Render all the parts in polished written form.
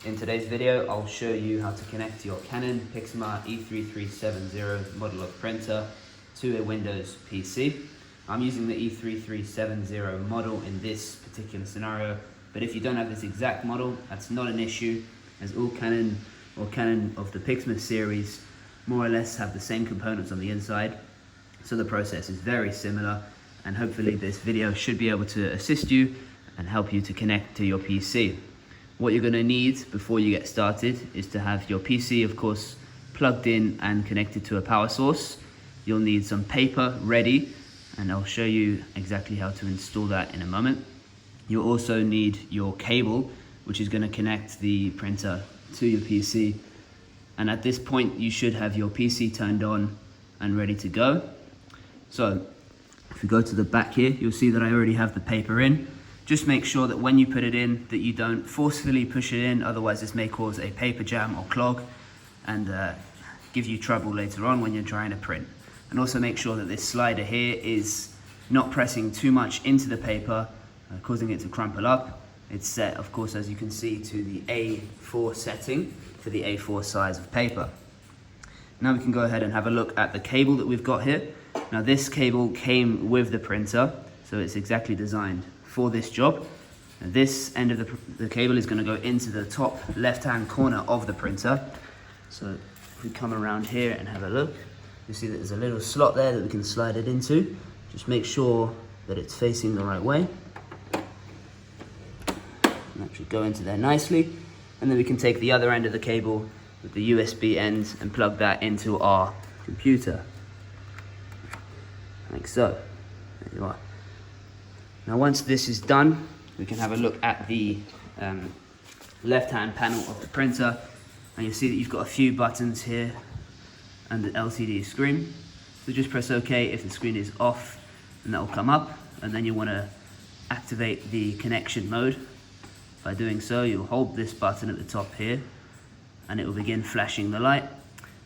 In today's video, I'll show you how to connect your Canon Pixma E3370 model of printer to a Windows PC. I'm using the E3370 model in this particular scenario, but if you don't have this exact model, that's not an issue, as all Canon of the Pixma series more or less have the same components on the inside. So the process is very similar, and hopefully this video should be able to assist you and help you to connect to your PC. What you're going to need before you get started is to have your PC, of course, plugged in and connected to a power source. You'll need some paper ready, and I'll show you exactly how to install that in a moment. You'll also need your cable, which is going to connect the printer to your PC. And at this point, you should have your PC turned on and ready to go. So if we go to the back here, you'll see that I already have the paper in. Just make sure that when you put it in, that you don't forcefully push it in, otherwise this may cause a paper jam or clog and give you trouble later on when you're trying to print. And also make sure that this slider here is not pressing too much into the paper, causing it to crumple up. It's set, of course, as you can see, to the A4 setting for the A4 size of paper. Now we can go ahead and have a look at the cable that we've got here. Now this cable came with the printer, so it's exactly designed for this job. And this end of the cable is going to go into the top left-hand corner of the printer. So if we come around here and have a look, you see that there's a little slot there that we can slide it into. Just make sure that it's facing the right way. And that should go into there nicely. And then we can take the other end of the cable with the USB end and plug that into our computer. Like so. There you are. Now once this is done, we can have a look at the left-hand panel of the printer, and you'll see that you've got a few buttons here and the LCD screen. So just press OK if the screen is off, and that will come up, and then you want to activate the connection mode. By doing so, you'll hold this button at the top here, and it will begin flashing the light.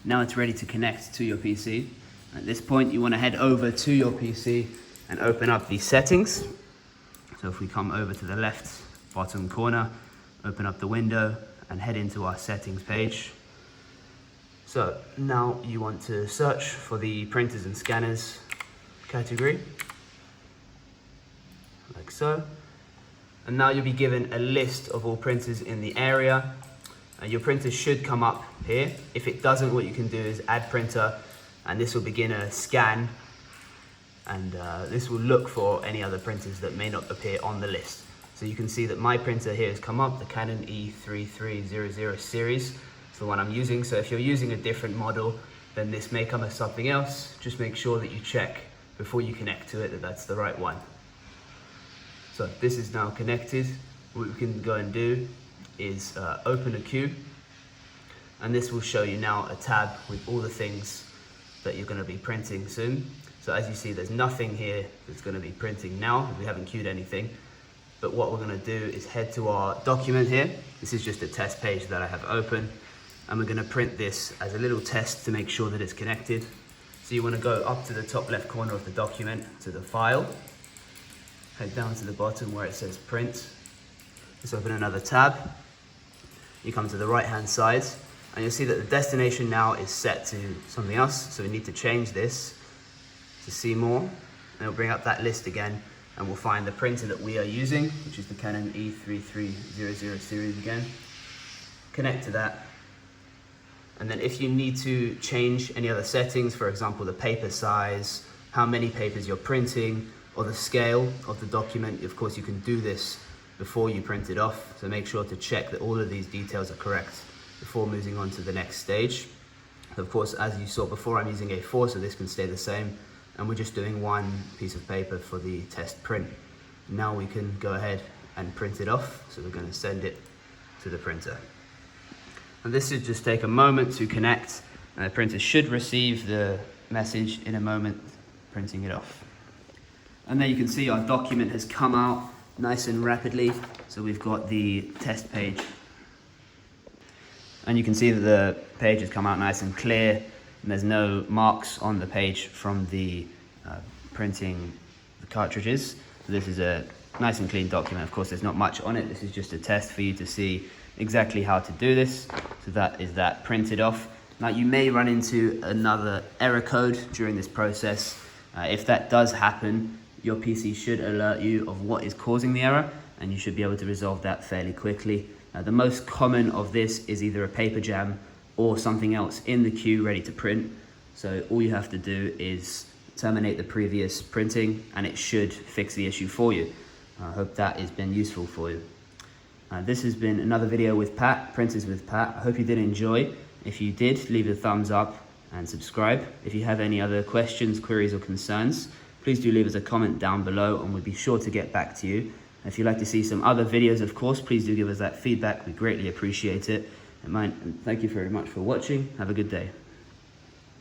Now it's ready to connect to your PC. At this point, you want to head over to your PC and open up the settings. So if we come over to the left bottom corner, open up the window and head into our settings page. So now you want to search for the printers and scanners category, like so. And now you'll be given a list of all printers in the area. Your printer should come up here. If it doesn't, what you can do is add printer, and this will begin a scan. And this will look for any other printers that may not appear on the list. So you can see that my printer here has come up, the Canon E3300 series. It's the one I'm using. So if you're using a different model, then this may come as something else. Just make sure that you check before you connect to it that that's the right one. So this is now connected. What we can go and do is open a queue. And this will show you now a tab with all the things that you're going to be printing soon. So as you see, there's nothing here that's going to be printing now. We haven't queued anything. But what we're going to do is head to our document here. This is just a test page that I have open. And we're going to print this as a little test to make sure that it's connected. So you want to go up to the top left corner of the document to the file. Head down to the bottom where it says print. Let's open another tab. You come to the right hand side and you'll see that the destination now is set to something else. So we need to change this to see more, and it'll bring up that list again, and we'll find the printer that we are using, which is the Canon E3300 series again. Connect to that, and then if you need to change any other settings, for example the paper size, how many papers you're printing, or the scale of the document, of course you can do this before you print it off, so make sure to check that all of these details are correct before moving on to the next stage. Of course, as you saw before, I'm using A4, so this can stay the same. And we're just doing one piece of paper for the test print. Now we can go ahead and print it off. So we're going to send it to the printer. And this should just take a moment to connect. And the printer should receive the message in a moment, printing it off. And there you can see our document has come out nice and rapidly. So we've got the test page. And you can see that the page has come out nice and clear. And there's no marks on the page from the printing the cartridges. So this is a nice and clean document. Of course, there's not much on it. This is just a test for you to see exactly how to do this. So that is that printed off. Now you may run into another error code during this process. If that does happen, your PC should alert you of what is causing the error, and you should be able to resolve that fairly quickly. The most common of this is either a paper jam or something else in the queue ready to print. So all you have to do is terminate the previous printing and it should fix the issue for you. I hope that has been useful for you. This has been another video with Pat, Printers with Pat. I hope you did enjoy. If you did, leave a thumbs up and subscribe. If you have any other questions, queries or concerns, please do leave us a comment down below and we'll be sure to get back to you. If you'd like to see some other videos, of course, please do give us that feedback. We greatly appreciate it. And thank you very much for watching. Have a good day.